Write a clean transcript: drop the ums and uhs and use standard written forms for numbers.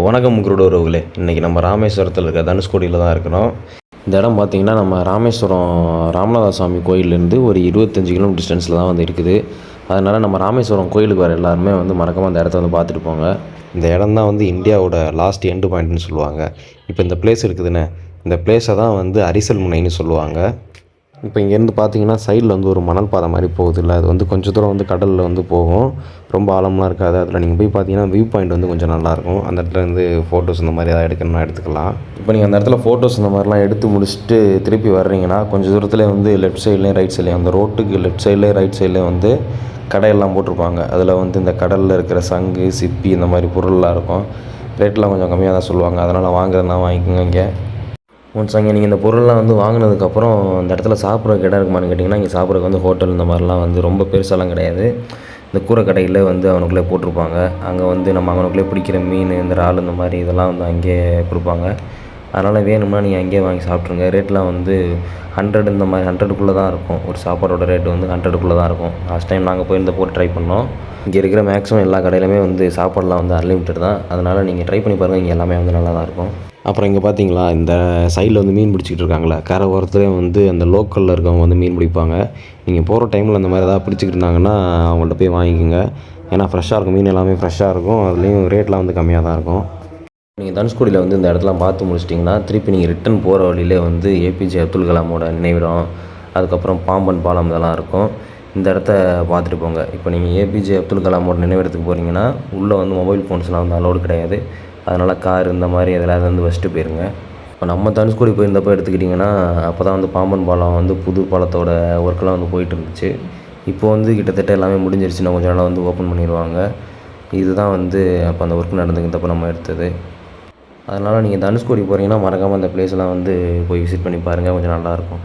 வணக்கம் குருட உறவுகளே. இன்றைக்கி நம்ம ராமேஸ்வரத்தில் இருக்க தனுஷ்கோடியில் தான் இருக்கிறோம். இந்த இடம் பார்த்திங்கன்னா நம்ம ராமேஸ்வரம் ராமநாத சாமி கோயிலேருந்து ஒரு 25 கிலோமீட்டர் டிஸ்டன்ஸில் தான் வந்து இருக்குது. அதனால் நம்ம ராமேஸ்வரம் கோயிலுக்கு வர எல்லாருமே வந்து மறக்காமல் அந்த இடத்த வந்து பார்த்துட்டு போங்க. இந்த இடம் தான் வந்து இந்தியாவோட லாஸ்ட் எண்டு பாயிண்ட்னு சொல்லுவாங்க. இப்போ இந்த பிளேஸ் இருக்குதுன்னு, இந்த பிளேஸை தான் வந்து அரிசல் முனைன்னு சொல்லுவாங்க. இப்போ இங்கேருந்து பார்த்தீங்கன்னா சைடில் வந்து ஒரு மணல் பாதை மாதிரி போகுது இல்லை, அது வந்து கொஞ்சம் தூரம் வந்து கடலில் வந்து போகும். ரொம்ப ஆழம்லாம் இருக்காது. அதில் நீங்கள் போய் பார்த்தீங்கன்னா வியூ பாயிண்ட் வந்து கொஞ்சம் நல்லாயிருக்கும். அந்த இடத்துல இருந்து ஃபோட்டோஸ் இந்த மாதிரி எதாவது எடுக்கணும்னா எடுத்துக்கலாம். இப்போ நீங்கள் அந்த இடத்துல ஃபோட்டோஸ் இந்த மாதிரிலாம் எடுத்து முடிச்சுட்டு திருப்பி வர்றீங்கன்னா கொஞ்சம் தூரத்தில் வந்து லெஃப்ட் சைட்லேயும் ரைட் சைட்லேயும், அந்த ரோட்டுக்கு லெஃப்ட் சைட்லேயும் ரைட் சைட்லேயும் வந்து கடையெல்லாம் போட்டிருப்பாங்க. அதில் வந்து இந்த கடலில் இருக்கிற சங்கு, சிப்பி இந்த மாதிரி பொருள்லாம் இருக்கும். ரேட்லாம் கொஞ்சம் கம்மியாக தான் சொல்லுவாங்க. அதனால் வாங்குறதுனா வாங்கிக்கோங்க. இங்கே ஒன்ஸ் அங்கே நீங்கள் இந்த பொருள்லாம் வந்து வாங்கினதுக்கப்புறம் அந்த இடத்துல சாப்பிட்றதுக்கு இடம் இருக்குமான்னு கேட்டிங்கன்னா, இங்கே சாப்பிட்றதுக்கு வந்து ஹோட்டல் இந்த மாதிரிலாம் வந்து ரொம்ப பெருசாலாம் கிடையாது. இந்த கூரை கடையில் வந்து அவனுக்குள்ளே போட்டிருப்பாங்க. அங்கே வந்து நம்ம அவனுக்குள்ளே பிடிக்கிற மீன், இந்த இறால் இந்த மாதிரி இதெல்லாம் வந்து அங்கேயே கொடுப்பாங்க. அதனால் வேணும்னா நீங்கள் அங்கேயே வாங்கி சாப்பிட்ருங்க. ரேட்லாம் வந்து 100 இந்த மாதிரி 100க்குள்ளே தான் இருக்கும். ஒரு சாப்பாடோட ரேட்டு வந்து 100க்குள்ளே தான் இருக்கும். லாஸ்ட் டைம் நாங்கள் போயிருந்த போட்டு ட்ரை பண்ணோம். இங்கே இருக்கிற மேக்ஸிமம் எல்லா கடையிலுமே வந்து சாப்பாடெலாம் வந்து அன்லிமிட்டட் தான். அதனால் நீங்கள் ட்ரை பண்ணி பாருங்கள். இங்கே எல்லாமே வந்து நல்லா தான் இருக்கும். அப்புறம் இங்கே பார்த்தீங்களா, இந்த சைடில் வந்து மீன் பிடிச்சிக்கிட்டு இருக்காங்களே, கரை ஓரத்துலேயே வந்து அந்த லோக்கலில் இருக்கவங்க வந்து மீன் பிடிப்பாங்க. நீங்கள் போகிற டைமில் அந்த மாதிரி ஏதாவது பிடிச்சிக்கிட்டு இருந்தாங்கன்னா அவங்கள்ட்ட போய் வாங்கிக்கோங்க. ஏன்னா ஃப்ரெஷ்ஷாக இருக்கும், மீன் எல்லாமே ஃப்ரெஷ்ஷாக இருக்கும். அதுலேயும் ரேட்லாம் வந்து கம்மியாக தான் இருக்கும். நீங்கள் தனுஷ்கோடியில் வந்து இந்த இடத்தெல்லாம் பார்த்து முடிச்சிட்டிங்கன்னா திருப்பி நீங்கள் ரிட்டன் போகிற வழியிலே வந்து ஏபிஜே அப்துல் கலாமோட நினைவிடம், அதுக்கப்புறம் பாம்பன் பாலம் இதெல்லாம் இருக்கும். இந்த இடத்த பார்த்துட்டு போங்க. இப்போ நீங்கள் ஏபிஜே அப்துல் கலாமோட நினைவிடத்துக்கு போகிறீங்கன்னா உள்ளே வந்து மொபைல் ஃபோன்ஸ்லாம் வந்து அலோடு கிடையாது. அதனால் கார் இந்த மாதிரி எதில் வந்து வச்சுட்டு போயிருங்க. இப்போ நம்ம தனுஷ்கோடி போயிருந்தப்போ எடுத்துக்கிட்டிங்கன்னா அப்போ தான் வந்து பாம்பன் பாலம் வந்து புது பாலத்தோட ஒர்க்கெலாம் வந்து போயிட்டு இருந்துச்சு. இப்போ வந்து கிட்டத்தட்ட எல்லாமே முடிஞ்சிருச்சுன்னா கொஞ்சம் நாளாக வந்து ஓப்பன் பண்ணிடுவாங்க. இதுதான் வந்து அப்போ அந்த ஒர்க் நடந்துக்கிட்டப்போ நம்ம எடுத்தது. அதனால் நீங்கள் தனுஷ்கோடி போகிறீங்கன்னா மறக்காமல் அந்த பிளேஸ்லாம் வந்து போய் விசிட் பண்ணி பாருங்கள். கொஞ்சம் நல்லாயிருக்கும்.